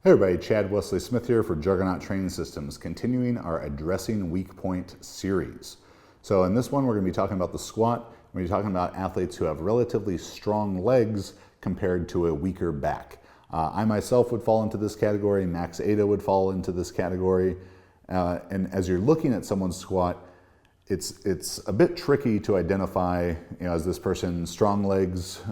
Hey everybody, Chad Wesley Smith here for Juggernaut Training Systems, continuing our Addressing Weak Point series. So in this one, we're going to be talking about the squat. We're going to be talking about athletes who have relatively strong legs compared to a weaker back. I myself would fall into this category. Max Ada would fall into this category. And as you're looking at someone's squat, it's a bit tricky to identify, is this person strong legs,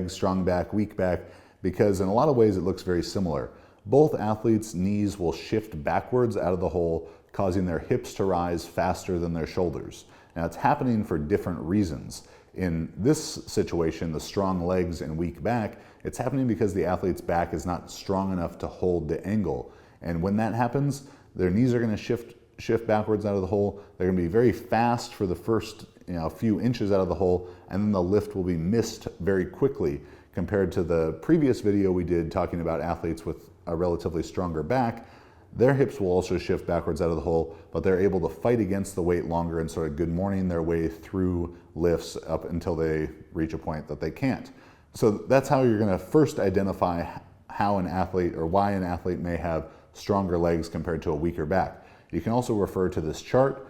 strong back, weak back, because in a lot of ways it looks very similar. Both athletes' knees will shift backwards out of the hole, causing their hips to rise faster than their shoulders. Now it's happening for different reasons. In this situation, the strong legs and weak back, it's happening because the athlete's back is not strong enough to hold the angle. And when that happens, their knees are going to shift backwards out of the hole. They're going to be very fast for the first few inches out of the hole, and then the lift will be missed very quickly compared to the previous video we did talking about athletes with a relatively stronger back. Their hips will also shift backwards out of the hole, but they're able to fight against the weight longer and sort of good morning their way through lifts up until they reach a point that they can't. So that's how you're going to first identify how an athlete or why an athlete may have stronger legs compared to a weaker back. You can also refer to this chart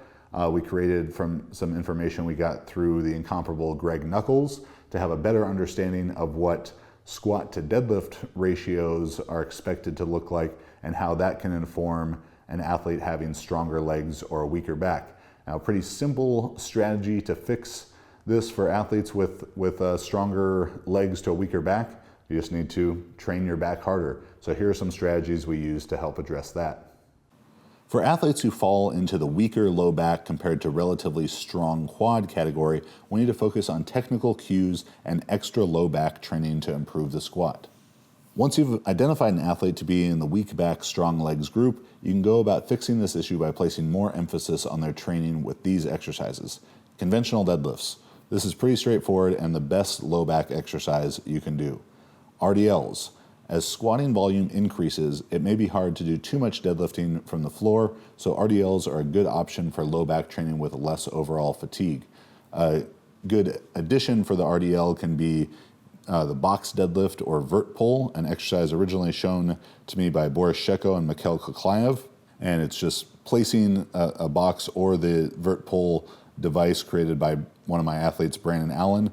we created from some information we got through the incomparable Greg Nuckols to have a better understanding of what squat to deadlift ratios are expected to look like and how that can inform an athlete having stronger legs or a weaker back. Now, a pretty simple strategy to fix this for athletes with stronger legs to a weaker back. You just need to train your back harder. So here are some strategies we use to help address that. For athletes who fall into the weaker low back compared to relatively strong quad category, we need to focus on technical cues and extra low back training to improve the squat. Once you've identified an athlete to be in the weak back, strong legs group, you can go about fixing this issue by placing more emphasis on their training with these exercises. Conventional deadlifts. This is pretty straightforward and the best low back exercise you can do. RDLs. As squatting volume increases, it may be hard to do too much deadlifting from the floor, so RDLs are a good option for low back training with less overall fatigue. A good addition for the RDL can be the box deadlift or vert pull, an exercise originally shown to me by Boris Sheko and Mikhail Kuklayev. And it's just placing a box or the vert pull device created by one of my athletes, Brandon Allen,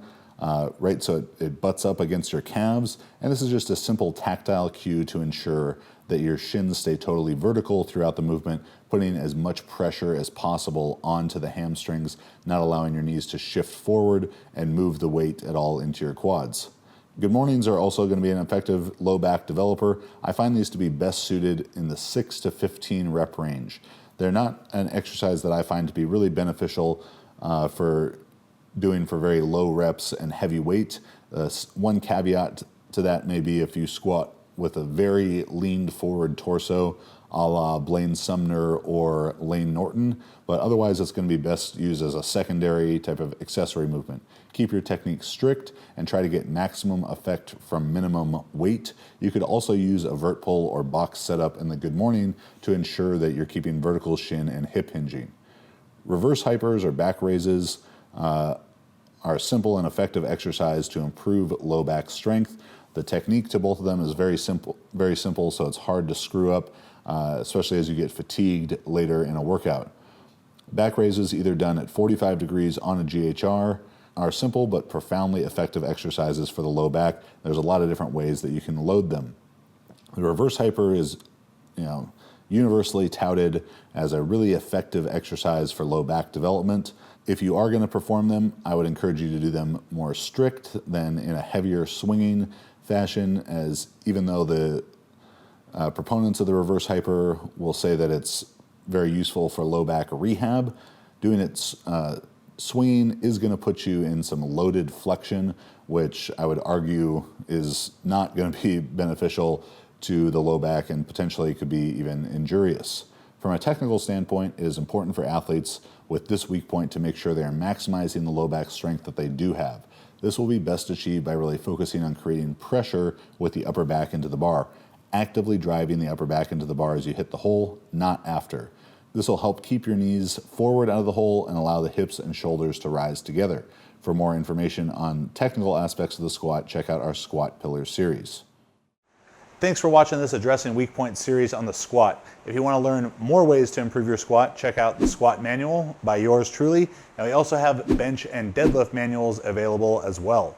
right so it butts up against your calves. And this is just a simple tactile cue to ensure that your shins stay totally vertical throughout the movement, putting as much pressure as possible onto the hamstrings, not allowing your knees to shift forward and move the weight at all into your quads. Good mornings are also going to be an effective low back developer. I find these to be best suited in the 6 to 15 rep range. They're not an exercise that I find to be really beneficial for doing for very low reps and heavy weight. One caveat to that may be if you squat with a very leaned forward torso, a la Blaine Sumner or Lane Norton, but otherwise it's going to be best used as a secondary type of accessory movement. Keep your technique strict and try to get maximum effect from minimum weight. You could also use a vert pull or box setup in the good morning to ensure that you're keeping vertical shin and hip hinging. Reverse hypers or back raises are a simple and effective exercise to improve low back strength. The technique to both of them is very simple, so it's hard to screw up, especially as you get fatigued later in a workout. Back raises, either done at 45 degrees on a GHR, are simple but profoundly effective exercises for the low back. There's a lot of different ways that you can load them. The reverse hyper is, universally touted as a really effective exercise for low back development. If you are going to perform them, I would encourage you to do them more strict than in a heavier swinging fashion, as even though the proponents of the reverse hyper will say that it's very useful for low back rehab, doing it swinging is going to put you in some loaded flexion, which I would argue is not going to be beneficial to the low back and potentially could be even injurious. From a technical standpoint, it is important for athletes with this weak point to make sure they are maximizing the low back strength that they do have. This will be best achieved by really focusing on creating pressure with the upper back into the bar, actively driving the upper back into the bar as you hit the hole, not after. This will help keep your knees forward out of the hole and allow the hips and shoulders to rise together. For more information on technical aspects of the squat, check out our Squat Pillar series. Thanks for watching this Addressing Weak Point series on the squat. If you want to learn more ways to improve your squat, check out the squat manual by yours truly. And we also have bench and deadlift manuals available as well.